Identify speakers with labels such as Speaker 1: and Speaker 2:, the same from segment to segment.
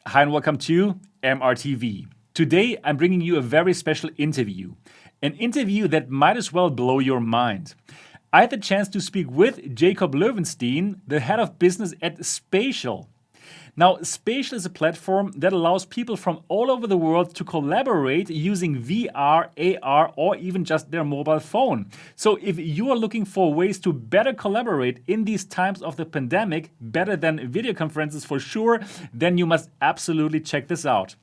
Speaker 1: Hi and welcome to MRTV. Today I'm bringing you a very special interview. An interview that might as well blow your mind. I had the chance to speak with Jacob Loewenstein, the head of business at Spatial. Now, Spatial is a platform that allows people from all over the world to collaborate using VR, AR, or even just their mobile phone. So, if you are looking for ways to better collaborate in these times of the pandemic, better than video conferences for sure, then you must absolutely check this out.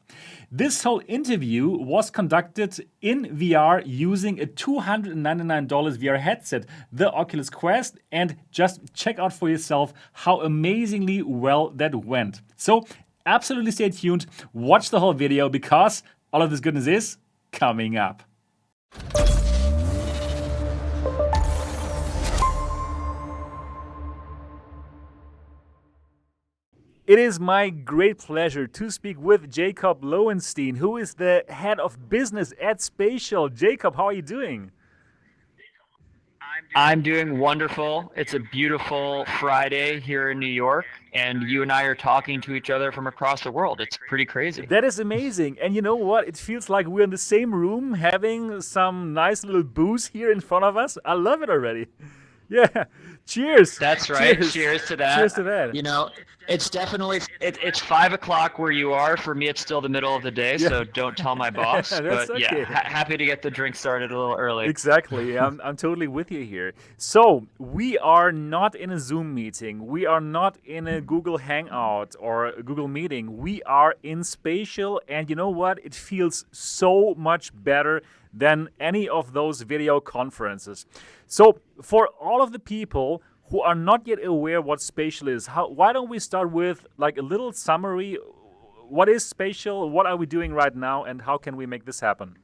Speaker 1: This whole interview was conducted in VR using a $299 VR headset, the Oculus Quest, and just check out for yourself how amazingly well that went. So absolutely stay tuned, watch the whole video because all of this goodness is coming up. It is my great pleasure to speak with Jacob Loewenstein, who is the head of business at Spatial. Jacob, how are you doing?
Speaker 2: I'm doing wonderful. It's a beautiful Friday here in New York, and you and I are talking to each other from across the world. It's pretty crazy.
Speaker 1: That is amazing. And you know what? It feels like we're in the same room having some nice little booze here in front of us. I love it already. Yeah. Cheers.
Speaker 2: That's right.
Speaker 1: Cheers.
Speaker 2: Cheers to that.
Speaker 1: Cheers to that.
Speaker 2: You know, it's definitely it's 5 o'clock where you are. For me, it's still the middle of the day, so don't tell my boss.
Speaker 1: That's
Speaker 2: but
Speaker 1: okay.
Speaker 2: yeah, happy to get the drink started a little early.
Speaker 1: Exactly. I'm totally with you here. So, we are not in a Zoom meeting. We are not in a Google Hangout or a Google meeting. We are in Spatial, and you know what? It feels so much better than any of those video conferences. So, for all of the people who are not yet aware what Spatial is, why don't we start with like a little summary? What is Spatial? What are we doing right now? And how can we make this happen?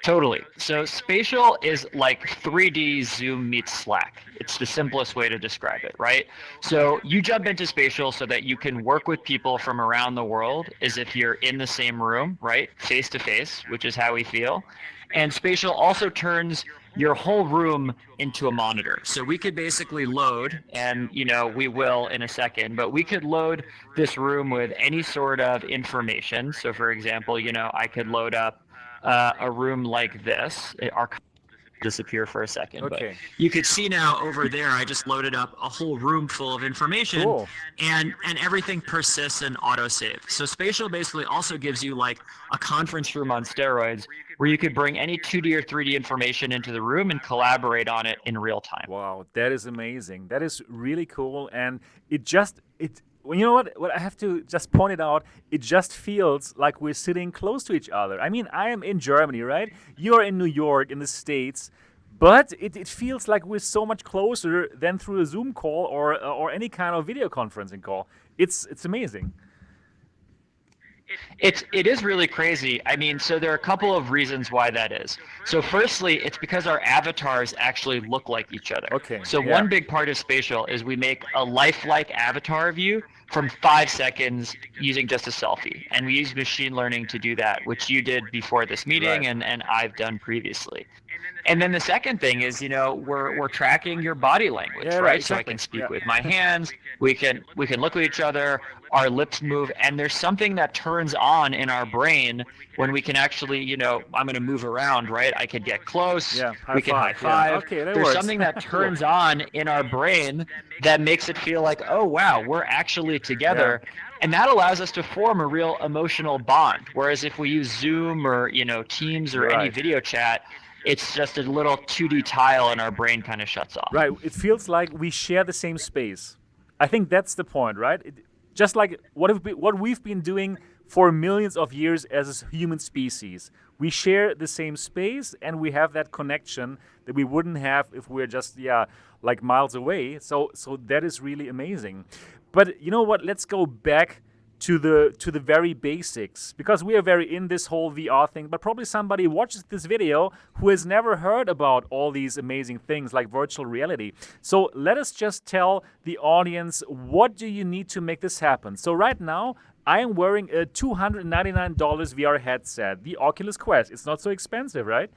Speaker 2: Totally. So Spatial is like 3D Zoom meets Slack. It's the simplest way to describe it, right? So you jump into Spatial so that you can work with people from around the world as if you're in the same room, right? Face to face, which is how we feel. And Spatial also turns your whole room into a monitor. So we could basically load, and we will in a second, but we could load this room with any sort of information. So for example, I could load up a room like this. Our disappear for a second,
Speaker 1: Okay.
Speaker 2: but you could see now over there I just loaded up a whole room full of information.
Speaker 1: Cool.
Speaker 2: and everything persists and autosave. So Spatial basically also gives you like a conference room on steroids where you could bring any 2D or 3D information into the room and collaborate on it in real time.
Speaker 1: Wow, that is amazing. That is really cool. And well, you know what I have to just point it out, it just feels like we're sitting close to each other. I mean, I am in Germany, right? You're in New York, in the States, but it feels like we're so much closer than through a Zoom call or any kind of video conferencing call. It's amazing.
Speaker 2: It is really crazy. I mean, so there are a couple of reasons why that is. So firstly, it's because our avatars actually look like each other.
Speaker 1: Okay,
Speaker 2: So
Speaker 1: yeah.
Speaker 2: one big part of Spatial is we make a lifelike avatar of you from 5 seconds using just a selfie. And we use machine learning to do that, which you did before this meeting
Speaker 1: Right.
Speaker 2: and I've done previously. And then the second thing is, we're tracking your body language,
Speaker 1: Yeah,
Speaker 2: right?
Speaker 1: right,
Speaker 2: So I
Speaker 1: exactly.
Speaker 2: can speak
Speaker 1: Yeah.
Speaker 2: with my hands, we can look at each other, our lips move, and there's something that turns on in our brain when we can actually, I'm going to move around, right? I could get close,
Speaker 1: Yeah, high
Speaker 2: we can high
Speaker 1: five, yeah.
Speaker 2: five.
Speaker 1: Okay, that
Speaker 2: There's
Speaker 1: works.
Speaker 2: something that turns on in our brain that makes it feel like, oh wow, we're actually together. And that allows us to form a real emotional bond. Whereas if we use Zoom or Teams or any
Speaker 1: Right.
Speaker 2: video chat, it's just a little 2D tile and our brain kind of shuts off.
Speaker 1: Right. It feels like we share the same space. I think that's the point, right? Just like what we've been doing for millions of years as a human species. We share the same space and we have that connection that we wouldn't have if we're just like miles away. So that is really amazing. But you know what? Let's go back to the very basics, because we are very in this whole VR thing, but probably somebody watches this video who has never heard about all these amazing things like virtual reality. So let us just tell the audience, what do you need to make this happen? So right now I am wearing a $299 VR headset, the Oculus Quest. It's not so expensive, right?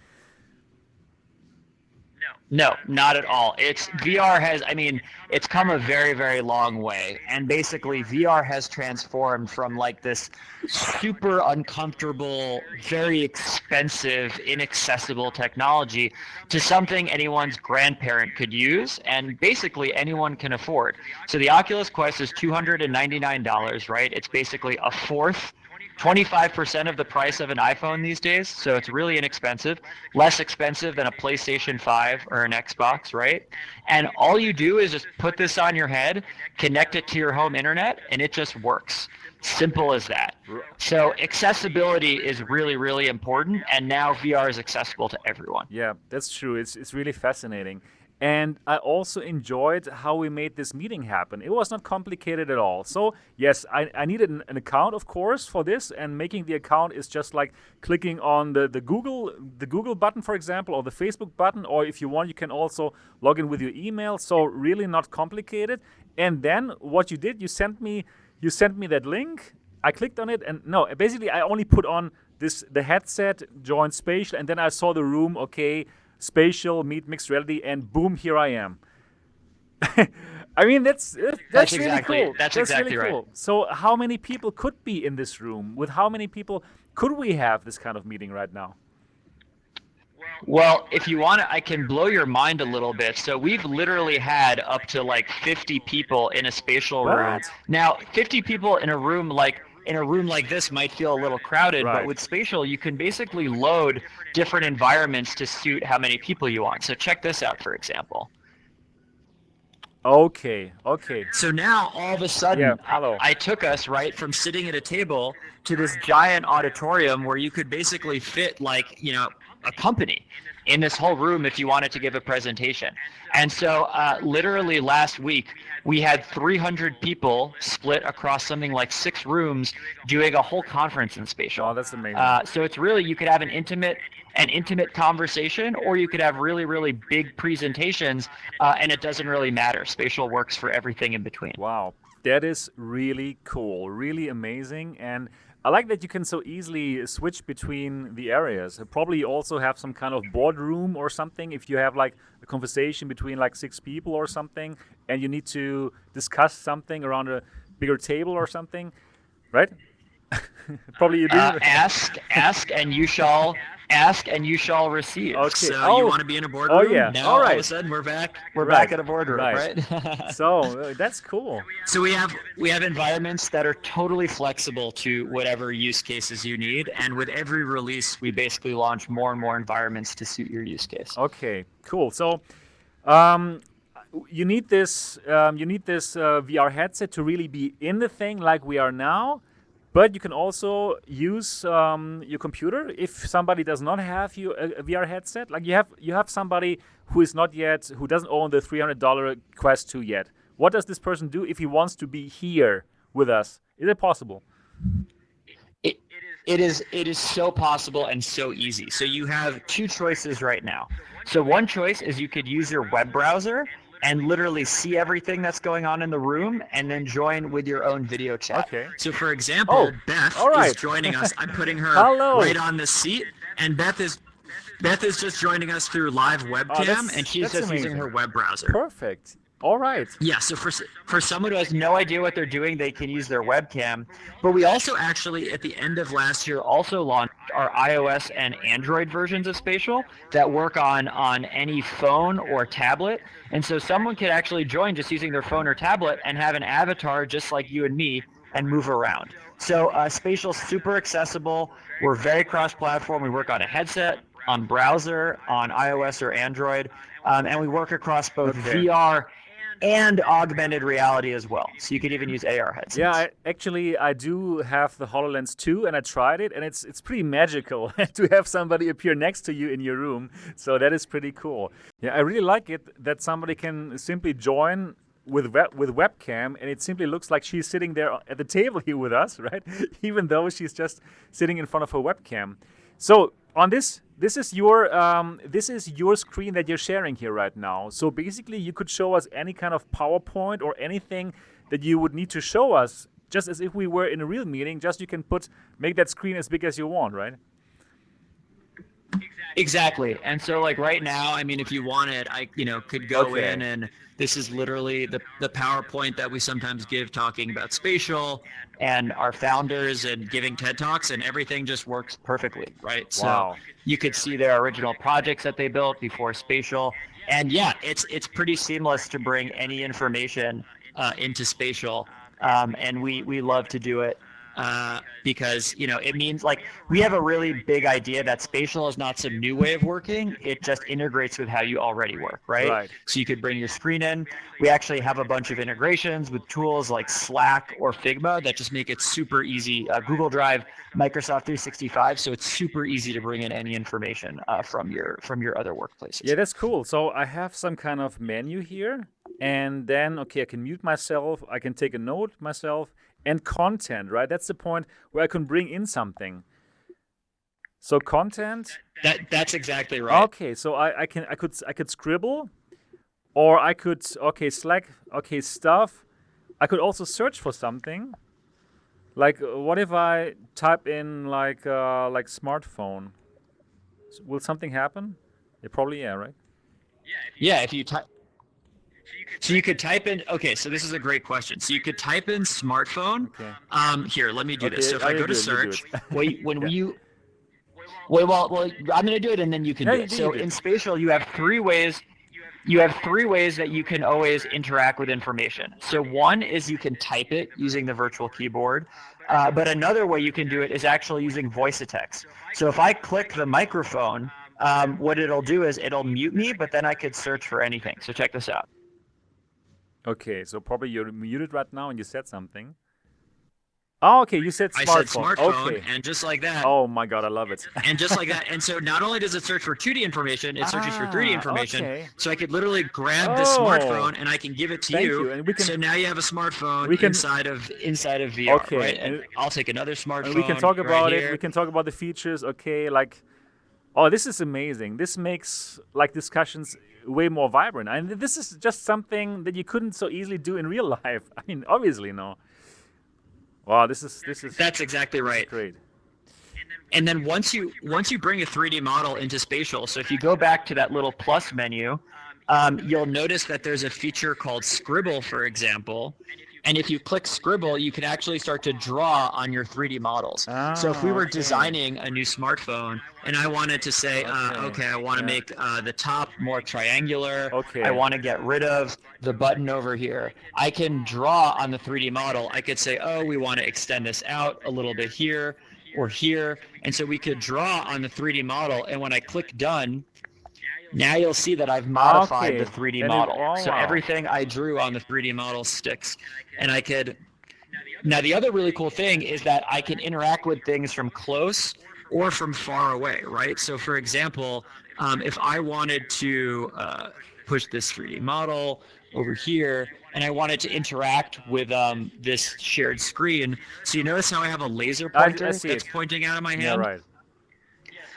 Speaker 2: No, not at all. It's VR has, I mean, it's come a very, very long way. And basically, VR has transformed from like this super uncomfortable, very expensive, inaccessible technology to something anyone's grandparent could use and basically anyone can afford. So the Oculus Quest is $299, right? It's basically a fourth 25% of the price of an iPhone these days, so it's really inexpensive, less expensive than a PlayStation 5 or an Xbox, right? And all you do is just put this on your head, connect it to your home internet, and it just works. Simple as that. So accessibility is really, really important, and now VR is accessible to everyone.
Speaker 1: Yeah, that's true. It's really fascinating. And I also enjoyed how we made this meeting happen. It was not complicated at all. So yes, I needed an account, of course, for this. And making the account is just like clicking on the Google button, for example, or the Facebook button. Or if you want, you can also log in with your email. So really not complicated. And then what you did, you sent me that link. I clicked on it, and no, basically I only put on the headset, joined Spatial, and then I saw the room. Okay. Spatial meet mixed reality, and boom, here I am. I mean, that's really cool.
Speaker 2: That's exactly
Speaker 1: really cool.
Speaker 2: right.
Speaker 1: So, how many people could be in this room? With how many people could we have this kind of meeting right now?
Speaker 2: Well, if you want to, I can blow your mind a little bit. So we've literally had up to like 50 people in a spatial room.
Speaker 1: What?
Speaker 2: Now, 50 people in a room like this might feel a little crowded,
Speaker 1: Right.
Speaker 2: but with spatial, you can basically load different environments to suit how many people you want. So check this out, for example.
Speaker 1: Okay.
Speaker 2: So now all of a sudden,
Speaker 1: Yeah, hello.
Speaker 2: I took us right from sitting at a table to this giant auditorium where you could basically fit like, a company in this whole room if you wanted to give a presentation. And so literally last week, we had 300 people split across something like 6 rooms doing a whole conference in spatial.
Speaker 1: Oh, that's amazing.
Speaker 2: So it's really, you could have an intimate conversation, or you could have really, really big presentations, and it doesn't really matter. Spatial works for everything in between.
Speaker 1: Wow, that is really cool, really amazing, and I like that you can so easily switch between the areas. Probably you also have some kind of boardroom or something if you have like a conversation between like 6 people or something, and you need to discuss something around a bigger table or something, right? Probably you do.
Speaker 2: Ask and you shall receive.
Speaker 1: Okay.
Speaker 2: So you want to be in a boardroom?
Speaker 1: Oh yeah.
Speaker 2: Now
Speaker 1: all right.
Speaker 2: all of a sudden we're back
Speaker 1: Right.
Speaker 2: at a boardroom,
Speaker 1: Right.
Speaker 2: right?
Speaker 1: So that's cool.
Speaker 2: So we have environments that are totally flexible to whatever use cases you need, and with every release, we basically launch more and more environments to suit your use case.
Speaker 1: Okay, cool. So, you need this VR headset to really be in the thing like we are now, but you can also use your computer if somebody does not have a VR headset. Like you have somebody who doesn't own the $300 Quest 2 yet. What does this person do if he wants to be here with us? Is it possible?
Speaker 2: It is so possible and so easy. So you have 2 choices right now. So one choice is you could use your web browser and literally see everything that's going on in the room and then join with your own video chat.
Speaker 1: Okay.
Speaker 2: So for example, Beth
Speaker 1: all right.
Speaker 2: is joining us. I'm putting her
Speaker 1: Hello.
Speaker 2: right on the seat, and Beth is just joining us through live webcam, and she's just
Speaker 1: amazing.
Speaker 2: using her web browser.
Speaker 1: Perfect. All right.
Speaker 2: Yeah, so for someone who has no idea what they're doing, they can use their webcam. But we also actually, at the end of last year, also launched our iOS and Android versions of Spatial that work on any phone or tablet. And so someone could actually join just using their phone or tablet and have an avatar just like you and me and move around. So Spatial's super accessible. We're very cross-platform. We work on a headset, on browser, on iOS or Android, and we work across both VR and augmented reality as well. So you could even use AR headsets.
Speaker 1: Yeah, I do have the HoloLens 2, and I tried it, and it's pretty magical to have somebody appear next to you in your room. So that is pretty cool. Yeah, I really like it that somebody can simply join with webcam, and it simply looks like she's sitting there at the table here with us, right? Even though she's just sitting in front of her webcam. So on this is your screen that you're sharing here right now. So basically, you could show us any kind of PowerPoint or anything that you would need to show us, just as if we were in a real meeting. Just you can make that screen as big as you want, right?
Speaker 2: Exactly. And so like right now, I mean, if you wanted, I, could go in,
Speaker 1: Okay.
Speaker 2: and this is literally the PowerPoint that we sometimes give talking about spatial and our founders and giving TED Talks, and everything just works perfectly, right? So
Speaker 1: Wow.
Speaker 2: you could see their original projects that they built before spatial. And yeah, it's pretty seamless to bring any information into spatial. And we love to do it because it means like we have a really big idea that spatial is not some new way of working. It just integrates with how you already work, right?
Speaker 1: Right.
Speaker 2: So you could bring your screen in. We actually have a bunch of integrations with tools like Slack or Figma that just make it super easy. Google Drive, Microsoft 365, so it's super easy to bring in any information from your other
Speaker 1: Yeah,
Speaker 2: workplaces.
Speaker 1: that's cool. So I have some kind of menu here, and then okay, I can mute myself. I can take a note myself, and content. Right. That's the point where I can bring in something. So content.
Speaker 2: That's exactly right.
Speaker 1: Okay. So I could scribble, or I could okay Slack. Okay, stuff. I could also search for something. Like, what if I type in like smartphone? Will something happen? Yeah, probably yeah, right?
Speaker 2: Yeah, if you type. So you could type in. Okay, so this is a great question. So you could type in smartphone.
Speaker 1: Okay.
Speaker 2: Here, let me do this.
Speaker 1: Okay,
Speaker 2: So if I
Speaker 1: you
Speaker 2: go to
Speaker 1: do it. You do
Speaker 2: search,
Speaker 1: it.
Speaker 2: when
Speaker 1: Yeah.
Speaker 2: you well, I'm going to do it, and then you can
Speaker 1: Yeah,
Speaker 2: do
Speaker 1: you
Speaker 2: it.
Speaker 1: do. You
Speaker 2: So
Speaker 1: do.
Speaker 2: in spatial, you have three ways. You have three ways that you can always interact with information. So one is you can type it using the virtual keyboard, but another way you can do it is actually using voice to text. So if I click the microphone, what it'll do is it'll mute me, but then I could search for anything. So check this out.
Speaker 1: Okay, so probably you're muted right now, and you said something. Oh, okay. You said
Speaker 2: I said
Speaker 1: smartphone.
Speaker 2: smartphone,
Speaker 1: Okay.
Speaker 2: and just like that,
Speaker 1: Oh my God, I love it.
Speaker 2: and so not only does it search for 2D information, it searches for 3D
Speaker 1: Ah,
Speaker 2: information.
Speaker 1: okay.
Speaker 2: So I could literally grab the
Speaker 1: Oh,
Speaker 2: smartphone and I can give it to
Speaker 1: thank
Speaker 2: you.
Speaker 1: you. And we
Speaker 2: So
Speaker 1: can
Speaker 2: now you have a smartphone
Speaker 1: we can
Speaker 2: inside of VR,
Speaker 1: okay,
Speaker 2: right? And I'll take another
Speaker 1: and we can
Speaker 2: smartphone
Speaker 1: talk
Speaker 2: right
Speaker 1: about it. We
Speaker 2: here.
Speaker 1: can talk about the features. Okay, like oh, this is amazing. This makes like discussions way more vibrant. And this is just something that you couldn't so easily do in real life. I mean, obviously, no. Wow,
Speaker 2: That's exactly
Speaker 1: this is
Speaker 2: right.
Speaker 1: great.
Speaker 2: And then once you bring a 3D model into spatial, so if you go back to that little plus menu, you'll notice that there's a feature called Scribble, for example. And if you click Scribble, you can actually start to draw on your 3D models. So if we
Speaker 1: Ah,
Speaker 2: were
Speaker 1: okay.
Speaker 2: designing a new smartphone and I wanted to say,
Speaker 1: Okay.
Speaker 2: okay, I want to
Speaker 1: Yeah.
Speaker 2: make the top more triangular, I
Speaker 1: Okay.
Speaker 2: want to get rid of the button over here, I can draw on the 3D model. I could say, oh, we want to extend this out a little bit here or here. And so we could draw on the 3D model. And when I click done, now you'll see that I've modified the
Speaker 1: Okay.
Speaker 2: 3D
Speaker 1: And it,
Speaker 2: model.
Speaker 1: oh
Speaker 2: So
Speaker 1: wow.
Speaker 2: everything I drew on the 3D model sticks. And I could, now the other really cool thing is that I can interact with things from close or from far away, right? So for example, if I wanted to push this 3D model over here and I wanted to interact with this shared screen, so you notice how I have a laser
Speaker 1: I
Speaker 2: pointer
Speaker 1: see
Speaker 2: that's
Speaker 1: it.
Speaker 2: pointing out of my
Speaker 1: Yeah,
Speaker 2: hand?
Speaker 1: right.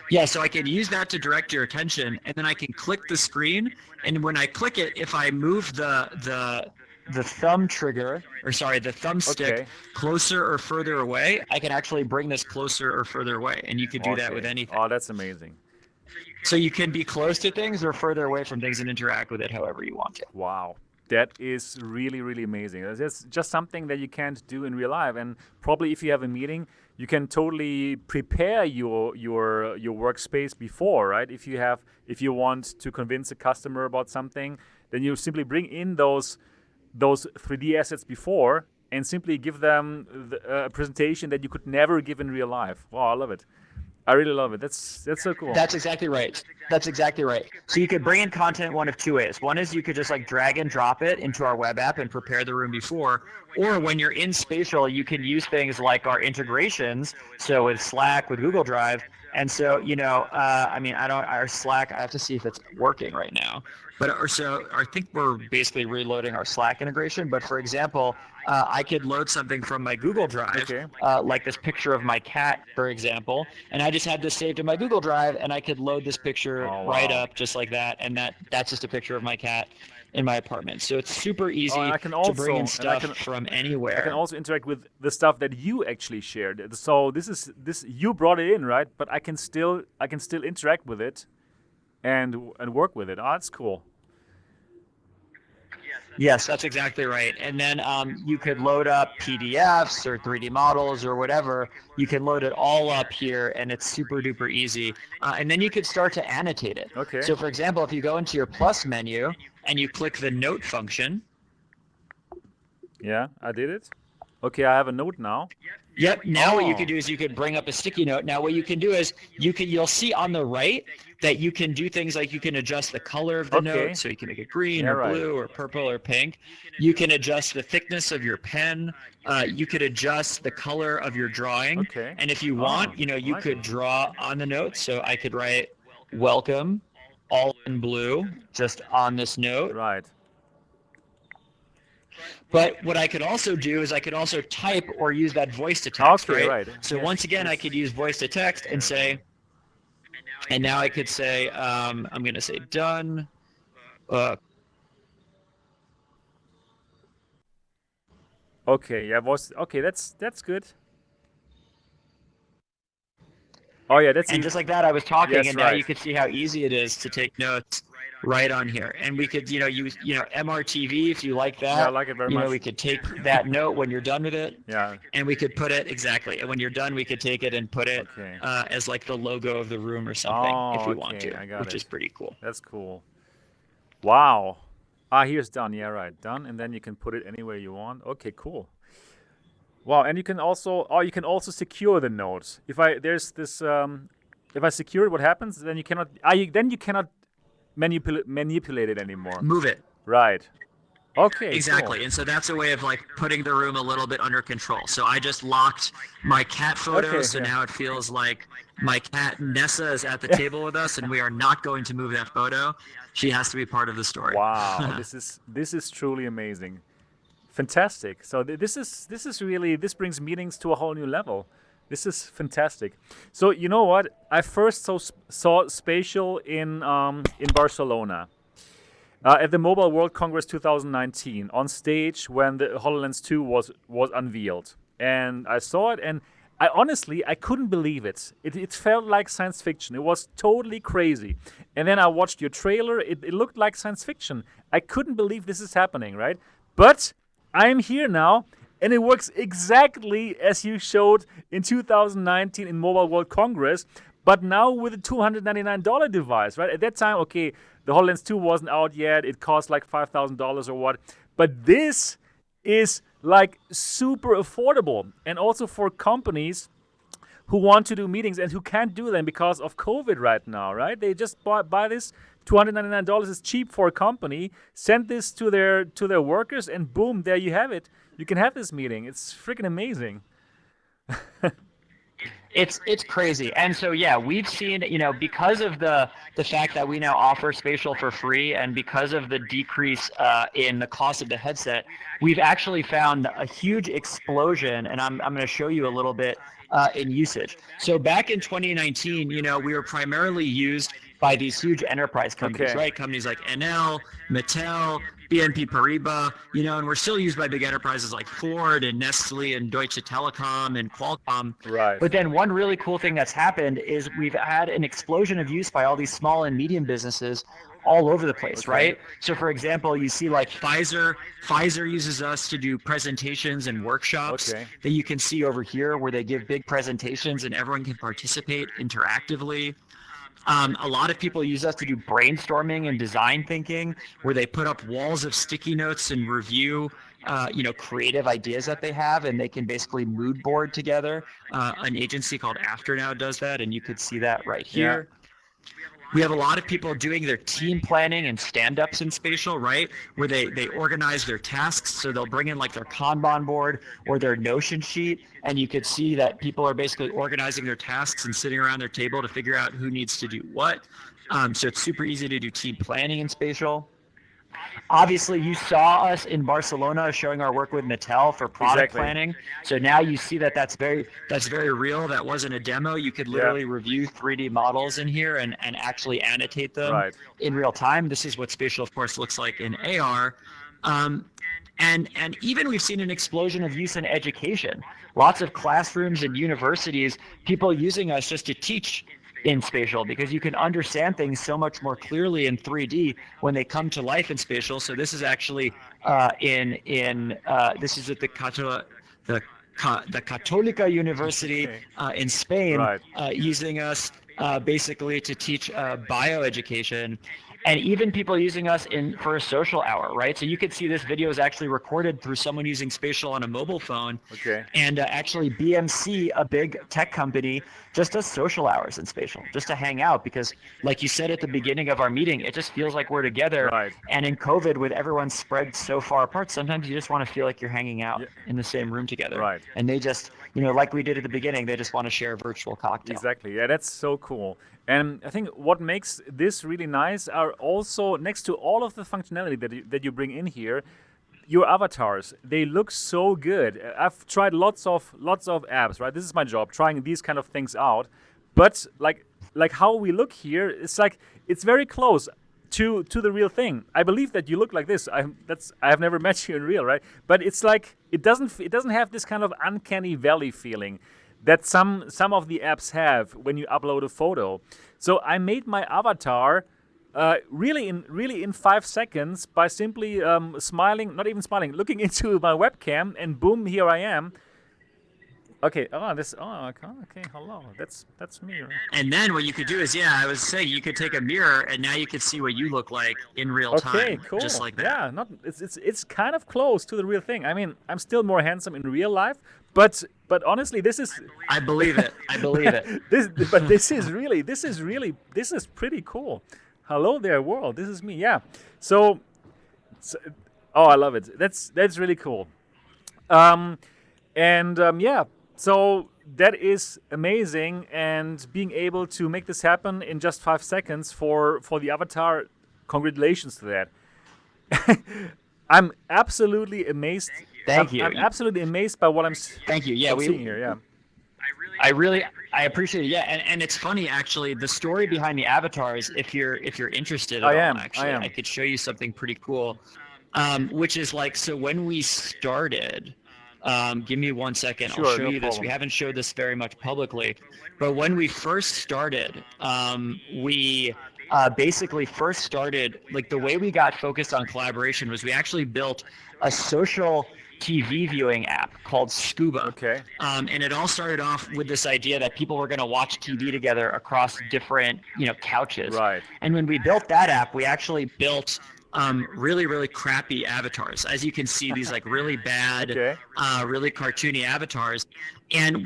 Speaker 2: Yeah, so I can use that to direct your attention, and then I can click the screen. And when I click it, if I move the thumb trigger, or sorry, the thumbstick
Speaker 1: Okay.
Speaker 2: closer or further away, I can actually bring this closer or further away, and you could do that with
Speaker 1: Okay.
Speaker 2: anything.
Speaker 1: Oh, that's amazing.
Speaker 2: So you can be close to things or further away from things and interact with it however you want to.
Speaker 1: Wow. That is really, really amazing. That's just something that you can't do in real life. And probably if you have a meeting, you can totally prepare your workspace before, right? If you want to convince a customer about something, then you simply bring in those 3D assets before and simply give them a presentation that you could never give in real life. Wow, I love it. I really love it. That's so cool.
Speaker 2: That's exactly right. That's exactly right. So you could bring in content one of two ways. One is you could just like drag and drop it into our web app and prepare the room before. Or when you're in Spatial, you can use things like our integrations. So with Slack, with Google Drive. And so, I mean, our Slack, I have to see if it's working right now. So I think we're basically reloading our Slack integration. But for example, I could load something from my Google Drive,
Speaker 1: Okay.
Speaker 2: like this picture of my cat, for example, and I just had this saved in my Google Drive, and I could load this picture
Speaker 1: Oh
Speaker 2: right
Speaker 1: wow.
Speaker 2: up just like that, and that's just a picture of my cat. in my apartment. So it's super
Speaker 1: Oh, and
Speaker 2: easy
Speaker 1: I can
Speaker 2: to bring in
Speaker 1: also, and
Speaker 2: stuff from
Speaker 1: I can
Speaker 2: anywhere.
Speaker 1: also interact with the stuff that you actually shared. So this you brought it in, right? But I can still interact with it and work with it. Oh, that's cool.
Speaker 2: Yes, that's exactly right. And then you could load up PDFs or 3D models or whatever. You can load it all up here, and it's super duper easy. And then you could start to annotate it.
Speaker 1: Okay.
Speaker 2: So, for example, if you go into your plus menu and you click the note function.
Speaker 1: Yeah, I did it. Okay, I have a note now.
Speaker 2: Yep. Now what you
Speaker 1: Oh.
Speaker 2: could do is you could bring up a sticky note. Now what you can do is you'll see on the right that you can do things like you can adjust the color of the
Speaker 1: Okay.
Speaker 2: note, so you can make it green
Speaker 1: Yeah,
Speaker 2: or
Speaker 1: right.
Speaker 2: blue or purple or pink. You can adjust the thickness of your pen. You could adjust the color of your drawing.
Speaker 1: Okay.
Speaker 2: And if you
Speaker 1: Oh,
Speaker 2: want, you
Speaker 1: I like
Speaker 2: could
Speaker 1: it.
Speaker 2: draw on the note. So I could write welcome all in blue just on this note.
Speaker 1: Right.
Speaker 2: But what I could also do is I could also type or use that voice to text,
Speaker 1: Okay,
Speaker 2: right?
Speaker 1: right.
Speaker 2: So
Speaker 1: Yes,
Speaker 2: once again, I
Speaker 1: yes.
Speaker 2: could use voice to text and say, and now I could say, I'm going to say done.
Speaker 1: Okay, yeah, okay, that's good. Oh yeah, that's
Speaker 2: And
Speaker 1: even,
Speaker 2: just like that, I was talking,
Speaker 1: yes,
Speaker 2: and now
Speaker 1: right.
Speaker 2: you could see how easy it is to take notes right on here. And we could, use, MRTV if you like that.
Speaker 1: Yeah, I like it very much.
Speaker 2: We could take that note when you're done with it.
Speaker 1: Yeah.
Speaker 2: And we could put it exactly. And when you're done, we could take it and put it
Speaker 1: Okay.
Speaker 2: as like the logo of the room or something if we want
Speaker 1: okay,
Speaker 2: to,
Speaker 1: I got
Speaker 2: which
Speaker 1: it.
Speaker 2: is pretty cool.
Speaker 1: That's cool. Wow. Ah, here's done. Yeah, right. Done, and then you can put it anywhere you want. Okay, cool. Wow, and you can also secure the notes. If I secure it, what happens? Then you cannot manipulate it anymore.
Speaker 2: Move it.
Speaker 1: Right. Okay.
Speaker 2: Exactly.
Speaker 1: Cool.
Speaker 2: And so that's a way of like putting the room a little bit under control. So I just locked my cat photo.
Speaker 1: Okay,
Speaker 2: So
Speaker 1: yeah.
Speaker 2: now it feels like my cat Nessa is at the table with us and we are not going to move that photo. She has to be part of the story.
Speaker 1: Wow, this is truly amazing. Fantastic. So this brings meetings to a whole new level. This is fantastic. So you know what? I first saw Spatial in Barcelona at the Mobile World Congress 2019 on stage when the HoloLens 2 was unveiled, and I saw it, and I couldn't believe it. It felt like science fiction. It was totally crazy. And then I watched your trailer. It looked like science fiction. I couldn't believe this is happening, right? But I'm here now, and it works exactly as you showed in 2019 in Mobile World Congress, but now with a $299 device, right? At that time, okay, the HoloLens 2 wasn't out yet. It cost like $5,000 or what. But this is like super affordable. And also for companies who want to do meetings and who can't do them because of COVID right now, right? They just buy this. $299 is cheap for a company. Send this to their workers, and boom, there you have it. You can have this meeting. It's freaking amazing.
Speaker 2: It's crazy. And so yeah, we've seen, because of the fact that we now offer Spatial for free, and because of the decrease in the cost of the headset, we've actually found a huge explosion, and I'm going to show you a little bit in usage. So back in 2019, we were primarily used by these huge enterprise companies,
Speaker 1: Okay.
Speaker 2: right? Companies like NL, Mattel, BNP Paribas, and we're still used by big enterprises like Ford and Nestle and Deutsche Telekom and Qualcomm.
Speaker 1: Right.
Speaker 2: But then one really cool thing that's happened is we've had an explosion of use by all these small and medium businesses all over the place,
Speaker 1: Okay.
Speaker 2: right? So for example, you see like Pfizer uses us to do presentations and workshops
Speaker 1: Okay.
Speaker 2: that you can see over here where they give big presentations and everyone can participate interactively. A lot of people use us to do brainstorming and design thinking, where they put up walls of sticky notes and review, creative ideas that they have, and they can basically mood board together. An agency called Afternow does that, and you could see that right here.
Speaker 1: Yeah.
Speaker 2: We have a lot of people doing their team planning and stand-ups in Spatial, right? Where they organize their tasks. So they'll bring in like their Kanban board or their Notion sheet, and you could see that people are basically organizing their tasks and sitting around their table to figure out who needs to do what. So it's super easy to do team planning in Spatial. Obviously, you saw us in Barcelona showing our work with Mattel for product
Speaker 1: Exactly.
Speaker 2: planning. So now you see that that's very real. That wasn't a demo. You could
Speaker 1: Yeah.
Speaker 2: literally review 3D models in here and actually annotate them
Speaker 1: Right.
Speaker 2: in real time. This is what spatial, of course, looks like in AR. Um, and even we've seen an explosion of use in education. Lots of classrooms and universities, people using us just to teach in spatial, because you can understand things so much more clearly in 3D when they come to life in spatial. So this is actually this is at the Católica University
Speaker 1: Okay.
Speaker 2: in Spain,
Speaker 1: Right.
Speaker 2: using us basically to teach bioeducation, and even people using us for a social hour, right? So you could see this video is actually recorded through someone using spatial on a mobile phone.
Speaker 1: Okay.
Speaker 2: And actually BMC, a big tech company, just does social hours in spatial, just to hang out, because like you said at the beginning of our meeting, it just feels like we're together.
Speaker 1: Right.
Speaker 2: And in COVID, with everyone spread so far apart, sometimes you just want to feel like you're hanging out
Speaker 1: Yeah.
Speaker 2: in the same room together.
Speaker 1: Right.
Speaker 2: And they just, like we did at the beginning, they just want to share a virtual cocktail.
Speaker 1: Exactly. Yeah, that's so cool. And I think what makes this really nice are also, next to all of the functionality that you bring in here, your avatars. They look so good. I've tried lots of apps, right? This is my job, trying these kind of things out. But like how we look here, it's like it's very close to the real thing. I believe that you look like this. I have never met you in real, right? But it's like it doesn't have this kind of uncanny valley feeling that some of the apps have when you upload a photo. So I made my avatar really in 5 seconds by simply smiling, not even smiling, looking into my webcam, and boom, here I am. Okay. Okay. Hello. That's me. Right?
Speaker 2: And then what you could do is, I was saying, you could take a mirror and now you could see what you look like in real time.
Speaker 1: Okay. Cool.
Speaker 2: Just like that.
Speaker 1: Yeah. Not. It's kind of close to the real thing. I mean, I'm still more handsome in real life, but honestly, this is.
Speaker 2: I believe it. I believe it.
Speaker 1: This is pretty cool. Hello there, world. This is me. Yeah. So oh, I love it. That's really cool. Yeah. So that is amazing, and being able to make this happen in just 5 seconds for the avatar, congratulations to that. I'm absolutely amazed.
Speaker 2: Thank you.
Speaker 1: I'm absolutely amazed by what I'm.
Speaker 2: Thank you. Yeah,
Speaker 1: seeing here. Yeah.
Speaker 2: I appreciate it. Yeah, and it's funny actually. The story behind the avatars, if you're interested at all, actually, I could show you something pretty cool. Which is like, so when we started. Give me 1 second.
Speaker 1: Sure,
Speaker 2: I'll show
Speaker 1: no
Speaker 2: you this.
Speaker 1: problem.
Speaker 2: We haven't showed this very much publicly, but when we first started, we basically first started, like the way we got focused on collaboration was we actually built a social TV viewing app called Scuba.
Speaker 1: Okay.
Speaker 2: And it all started off with this idea that people were going to watch TV together across different, couches.
Speaker 1: Right.
Speaker 2: And when we built that app, we actually built really, really crappy avatars. As you can see, these like really bad,
Speaker 1: Okay.
Speaker 2: really cartoony avatars.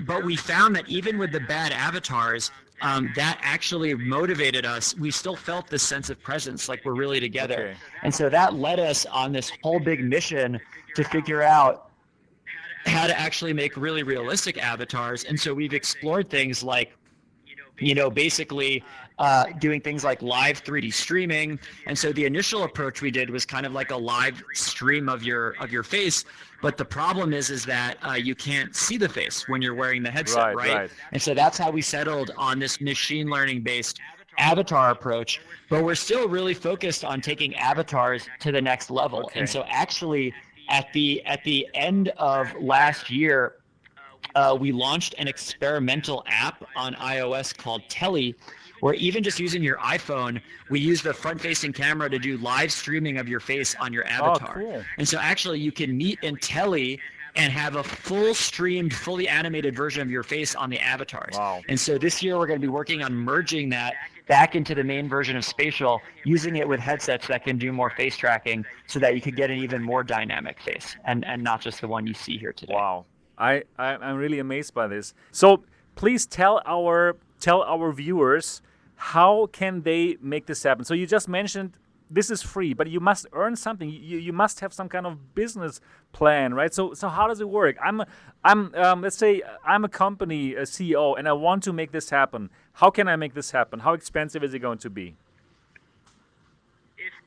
Speaker 2: But we found that even with the bad avatars, that actually motivated us. We still felt this sense of presence, like we're really together.
Speaker 1: Okay.
Speaker 2: And so that led us on this whole big mission to figure out how to actually make really realistic avatars. And so we've explored things like, basically doing things like live 3D streaming. And so the initial approach we did was kind of like a live stream of your face. But the problem is that you can't see the face when you're wearing the headset, right? And so that's how we settled on this machine learning based avatar approach. But we're still really focused on taking avatars to the next level.
Speaker 1: Okay.
Speaker 2: And so actually at the end of last year, we launched an experimental app on iOS called Telly, where even just using your iPhone, we use the front-facing camera to do live streaming of your face on your avatar.
Speaker 1: Oh, cool.
Speaker 2: And so actually you can meet in Telly and have a full streamed, fully animated version of your face on the avatars.
Speaker 1: Wow.
Speaker 2: And so this year we're going to be working on merging that back into the main version of Spatial, using it with headsets that can do more face tracking so that you could get an even more dynamic face and not just the one you see here today.
Speaker 1: Wow. I'm really amazed by this. So please tell our viewers, how can they make this happen? So you just mentioned this is free, but you must earn something. You must have some kind of business plan, right? So how does it work? Let's say I'm a company, a CEO, and I want to make this happen. How can I make this happen? How expensive is it going to be?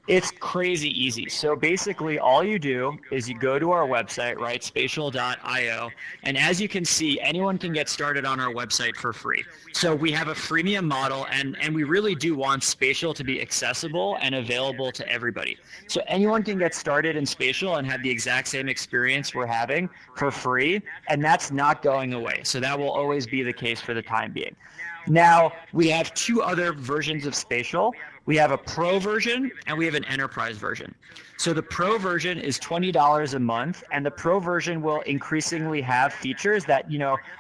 Speaker 2: It's crazy easy. So basically, all you do is you go to our website, right, spatial.io, and as you can see, anyone can get started on our website for free. So we have a freemium model, and we really do want Spatial to be accessible and available to everybody. So anyone can get started in Spatial and have the exact same experience we're having for free, and that's not going away. So that will always be the case for the time being. Now, we have two other versions of Spatial. We have a Pro version and we have an Enterprise version. So the Pro version is $20 a month, and the Pro version will increasingly have features that,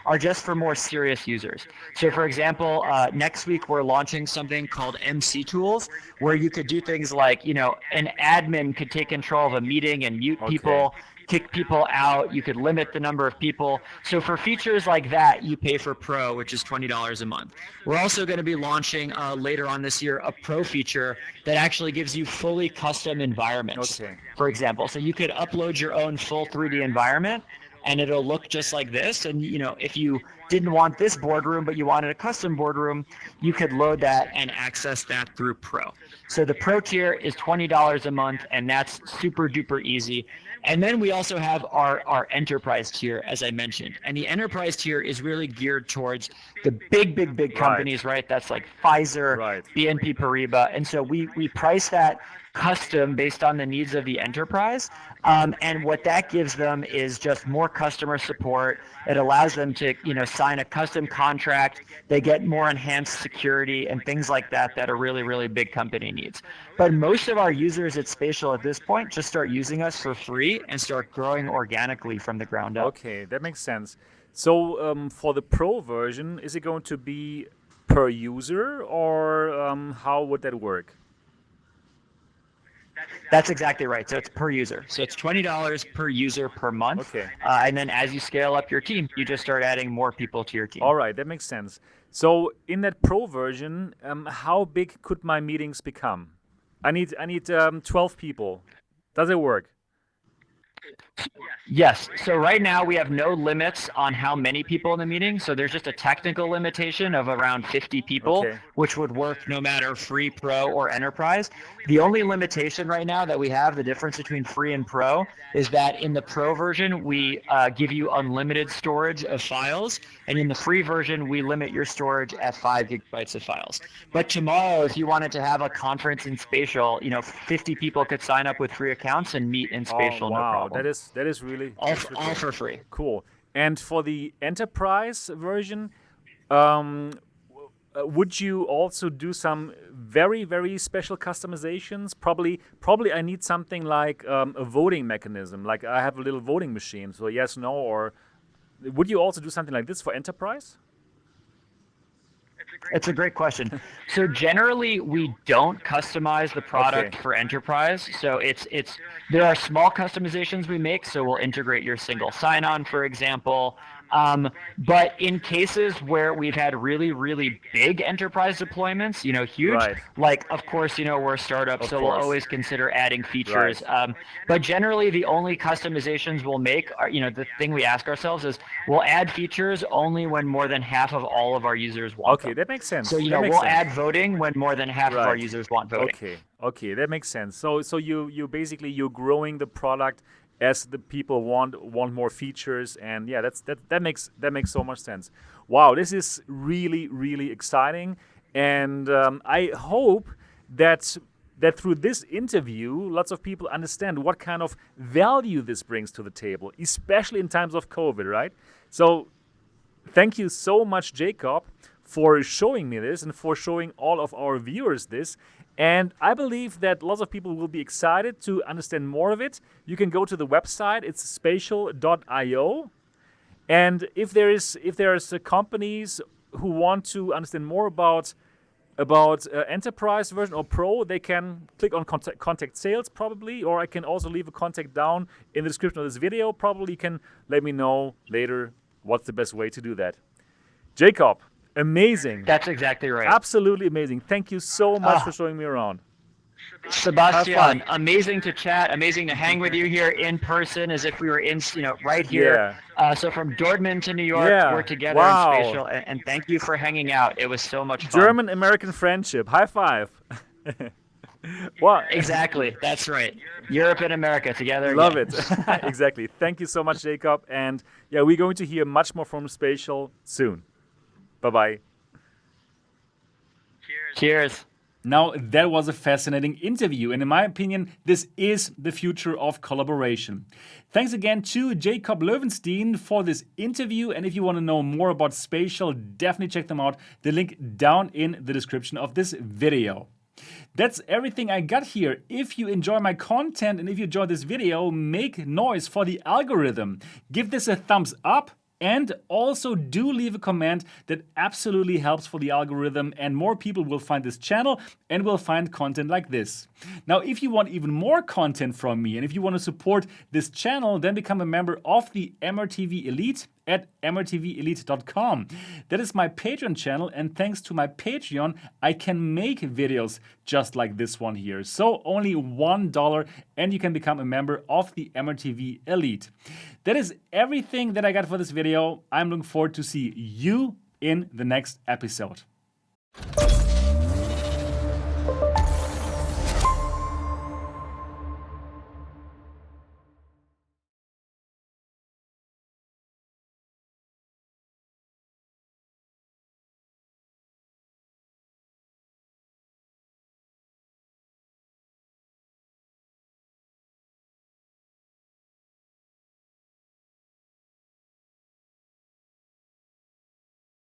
Speaker 2: are just for more serious users. So for example, next week we're launching something called MC Tools, where you could do things like, an admin could take control of a meeting and mute people, kick people out. You could limit the number of people. So for features like that, you pay for Pro, which is $20 a month. We're also going to be launching later on this year a Pro feature that actually gives you fully custom environments, for example. So you could upload your own full 3D environment, and it'll look just like this. And if you didn't want this boardroom, but you wanted a custom boardroom, you could load that and access that through Pro. So the Pro tier is $20 a month, and that's super duper easy. And then we also have our enterprise tier, as I mentioned. And the enterprise tier is really geared towards the big companies, right? That's like Pfizer, BNP Paribas. And so we price that custom based on the needs of the enterprise. And what that gives them is just more customer support. It allows them to, sign a custom contract. They get more enhanced security and things like that that a really, really big company needs. But most of our users at Spatial at this point just start using us for free and start growing organically from the ground up.
Speaker 1: Okay, that makes sense. So for the Pro version, is it going to be per user, or how would that work?
Speaker 2: That's exactly right. So it's per user. So it's $20 per user per month.
Speaker 1: Okay.
Speaker 2: And then as you scale up your team, you just start adding more people to your team.
Speaker 1: All right, that makes sense. So in that Pro version, how big could my meetings become? I need 12 people. Does it work?
Speaker 2: Yes. So right now we have no limits on how many people in the meeting. So there's just a technical limitation of around 50 people, which would work no matter free, pro, or enterprise. The only limitation right now that we have, the difference between free and pro, is that in the pro version, we give you unlimited storage of files. And in the free version, we limit your storage at 5 gigabytes of files. But tomorrow, if you wanted to have a conference in Spatial, 50 people could sign up with free accounts and meet in Spatial, no problem.
Speaker 1: That is really
Speaker 2: all for free.
Speaker 1: Cool. And for the enterprise version, would you also do some very, very special customizations? Probably I need something like a voting mechanism. Like I have a little voting machine, so yes, no, or would you also do something like this for enterprise?
Speaker 2: It's a great question. So generally, we don't customize the product for enterprise. So there are small customizations we make. So we'll integrate your single sign-on, for example. But in cases where we've had really, really big enterprise deployments, huge, like, of course, we're a startup, so we'll always consider adding features. But generally, the only customizations we'll make are, the thing we ask ourselves is, we'll add features only when more than half of all of our users want them.
Speaker 1: That makes sense.
Speaker 2: So, we'll add voting when more than half of our users want voting.
Speaker 1: Okay, that makes sense. So you basically, you're growing the product as the people want more features, and yeah, that makes so much sense. Wow, this is really, really exciting, and I hope that through this interview, lots of people understand what kind of value this brings to the table, especially in times of COVID, right? So thank you so much, Jacob, for showing me this and for showing all of our viewers this. And I believe that lots of people will be excited to understand more of it. You can go to the website. It's spatial.io. And if there's companies who want to understand more about enterprise version or pro, they can click on contact sales probably, or I can also leave a contact down in the description of this video. Probably you can let me know later what's the best way to do that. Jacob, amazing.
Speaker 2: That's exactly right.
Speaker 1: Absolutely amazing. Thank you so much for showing me around.
Speaker 2: Sebastian, amazing to chat, amazing to hang with you here in person as if we were in, right here. So from Dortmund to New York, we're together in Spatial, and thank you for hanging out. It was so much fun.
Speaker 1: German-American friendship. High five. Well,
Speaker 2: Exactly. That's right. Europe and America together.
Speaker 1: love
Speaker 2: yeah.
Speaker 1: it. Exactly. Thank you so much, Jacob. And yeah, we're going to hear much more from Spatial soon. Bye bye.
Speaker 2: Cheers.
Speaker 1: Now, that was a fascinating interview, and in my opinion, this is the future of collaboration. Thanks again to Jacob Loewenstein for this interview, and if you want to know more about Spatial, definitely check them out. The link down in the description of this video. That's everything I got here. If you enjoy my content and if you enjoyed this video, make noise for the algorithm. Give this a thumbs up. And also do leave a comment. That absolutely helps for the algorithm, and more people will find this channel and will find content like this. Now, if you want even more content from me and if you want to support this channel, then become a member of the MRTV Elite at mrtvelite.com. That is my Patreon channel, and thanks to my Patreon, I can make videos just like this one here. So only $1 and you can become a member of the MRTV Elite. That is everything that I got for this video. I'm looking forward to see you in the next episode.